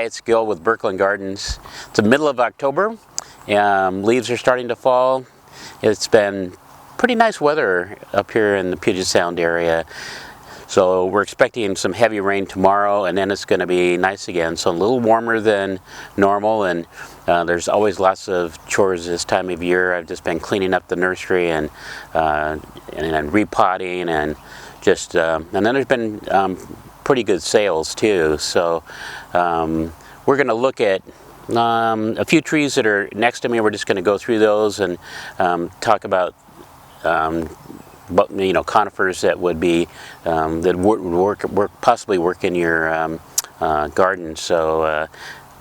it's Gil with Burkland Gardens. It's the middle of October. Leaves are starting to fall. It's been pretty nice weather up here in the Puget Sound area. So we're expecting some heavy rain tomorrow, and then it's going to be nice again. So a little warmer than normal, and there's always lots of chores this time of year. I've just been cleaning up the nursery and repotting, and just and then there's been pretty good sales too. So we're going to look at a few trees that are next to me. We're just going to go through those and talk about conifers that would be that would possibly work in your garden. So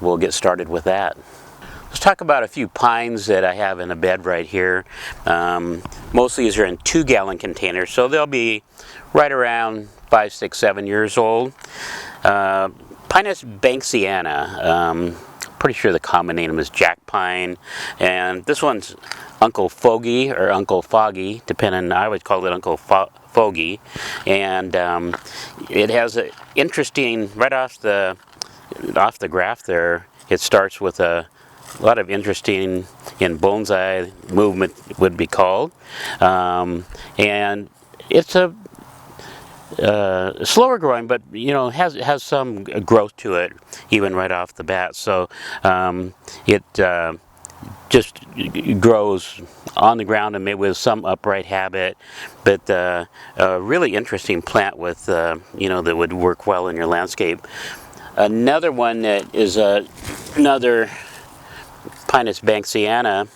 we'll get started with that. Let's talk about a few pines that I have in a bed right here. Most of these are in 2-gallon containers, so they'll be right around 5, 6, 7 years old. Pinus banksiana. Pretty sure the common name is jack pine, and this one's Uncle Foggy or Uncle Foggy, depending. I would call it Uncle Foggy, and it has an interesting, right off the graph there. It starts with a lot of interesting in bonsai movement would be called, and it's a slower growing, but has some growth to it even right off the bat. So it just grows on the ground and maybe with some upright habit, but a really interesting plant with that would work well in your landscape. Another one that is another Pinus banksiana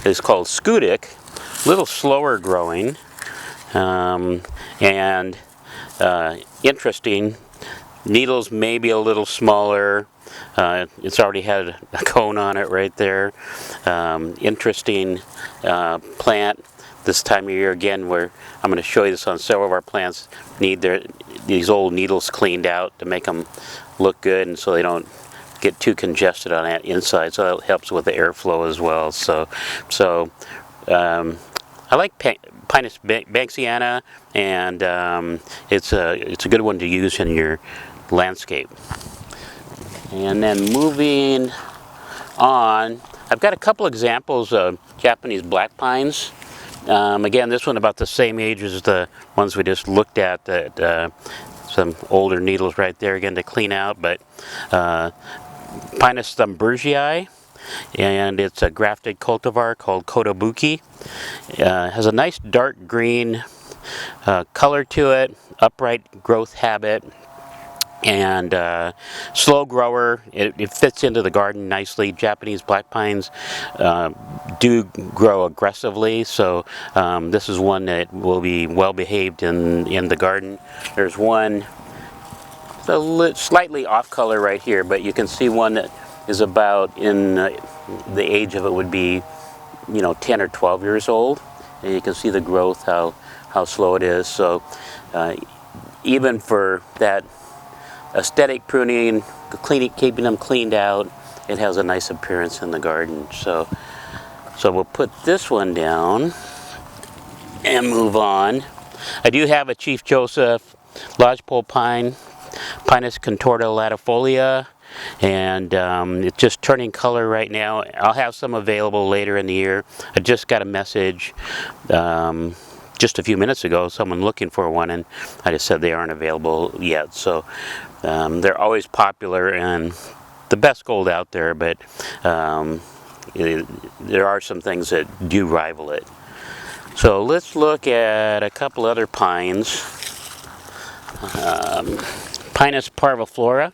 is called Skagit, a little slower growing, and interesting. Needles maybe a little smaller. It's already had a cone on it right there. Interesting plant this time of year again, where I'm going to show you this on several of our plants. Need these old needles cleaned out to make them look good, and so they don't get too congested on that inside. So that helps with the airflow as well. So I like Pinus banksiana, and it's a good one to use in your landscape. And then moving on, I've got a couple examples of Japanese black pines. Again, this one about the same age as the ones we just looked at. That some older needles right there again to clean out, but Pinus thunbergii, and it's a grafted cultivar called Kotobuki. Has a nice dark green color to it, upright growth habit, and slow grower. It fits into the garden nicely. Japanese black pines do grow aggressively, so this is one that will be well behaved in the garden. There's one slightly off color right here, but you can see one that is about in the age of it would be 10 or 12 years old, and you can see the growth, how slow it is. So even for that aesthetic pruning, keeping them cleaned out, it has a nice appearance in the garden. So we'll put this one down and move on. I do have a Chief Joseph lodgepole pine, Pinus contorta latifolia, and it's just turning color right now. I'll have some available later in the year. I just got a message just a few minutes ago, someone looking for one, and I just said they aren't available yet. So they're always popular and the best gold out there, but there are some things that do rival it. So let's look at a couple other pines. Pinus parviflora,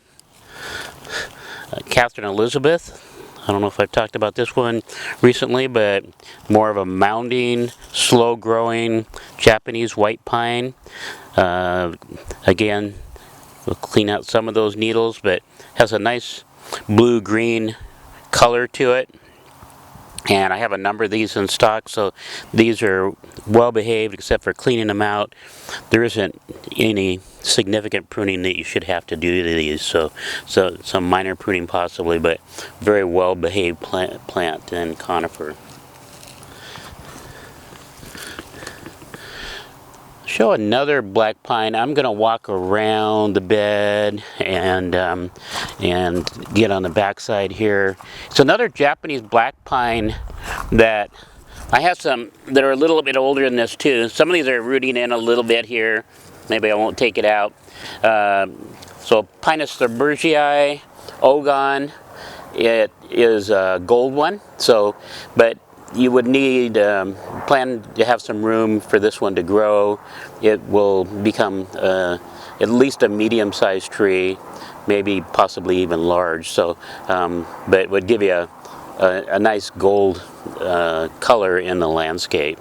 Catherine Elizabeth. I don't know if I've talked about this one recently, but more of a mounding, slow-growing Japanese white pine. Again, we'll clean out some of those needles, but has a nice blue-green color to it. And I have a number of these in stock, so these are well behaved except for cleaning them out. There isn't any significant pruning that you should have to do to these, so some minor pruning possibly, but very well behaved plant and conifer. show another black pine. I'm going to walk around the bed and get on the back side here. It's another Japanese black pine that I have some that are a little bit older than this too. Some of these are rooting in a little bit here. Maybe I won't take it out. So Pinus thurbergii, Ogon, it is a gold one. So, but you would need plan to have some room for this one to grow. It will become at least a medium-sized tree, maybe possibly even large. So, but it would give you a nice gold color in the landscape.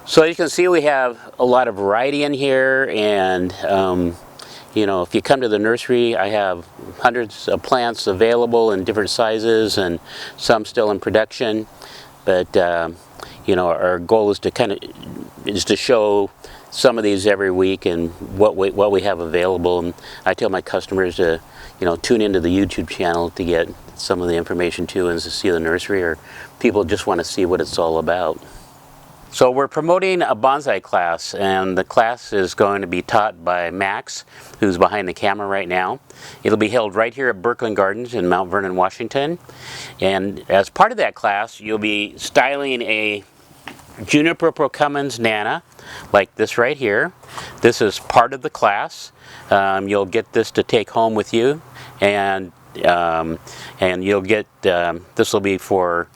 So as you can see, we have a lot of variety in here, and you know, if you come to the nursery, I have hundreds of plants available in different sizes and some still in production. But you know, our goal is to show some of these every week and what we have available. And I tell my customers to, you know, tune into the YouTube channel to get some of the information too, and to see the nursery, or people just want to see what it's all about. So we're promoting a bonsai class, and the class is going to be taught by Max, who's behind the camera right now. It'll be held right here at Burkland Gardens in Mount Vernon, Washington. And as part of that class, you'll be styling a Juniper Procumbens Nana, like this right here. This is part of the class. You'll get this to take home with you, and you'll get this will be for,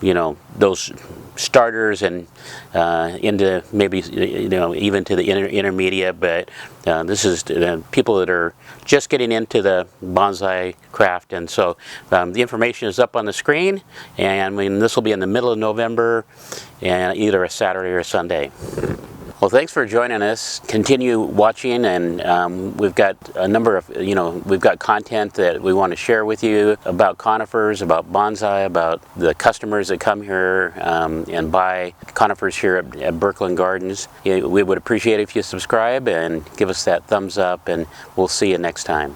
you know, those starters and into maybe, you know, even to the intermediate. But this is people that are just getting into the bonsai craft. And so the information is up on the screen, and I mean, this will be in the middle of November, and either a Saturday or a Sunday. Well, thanks for joining us. Continue watching, and we've got a number of, you know, we've got content that we want to share with you about conifers, about bonsai, about the customers that come here and buy conifers here at Burkland Gardens. We would appreciate it if you subscribe and give us that thumbs up, and we'll see you next time.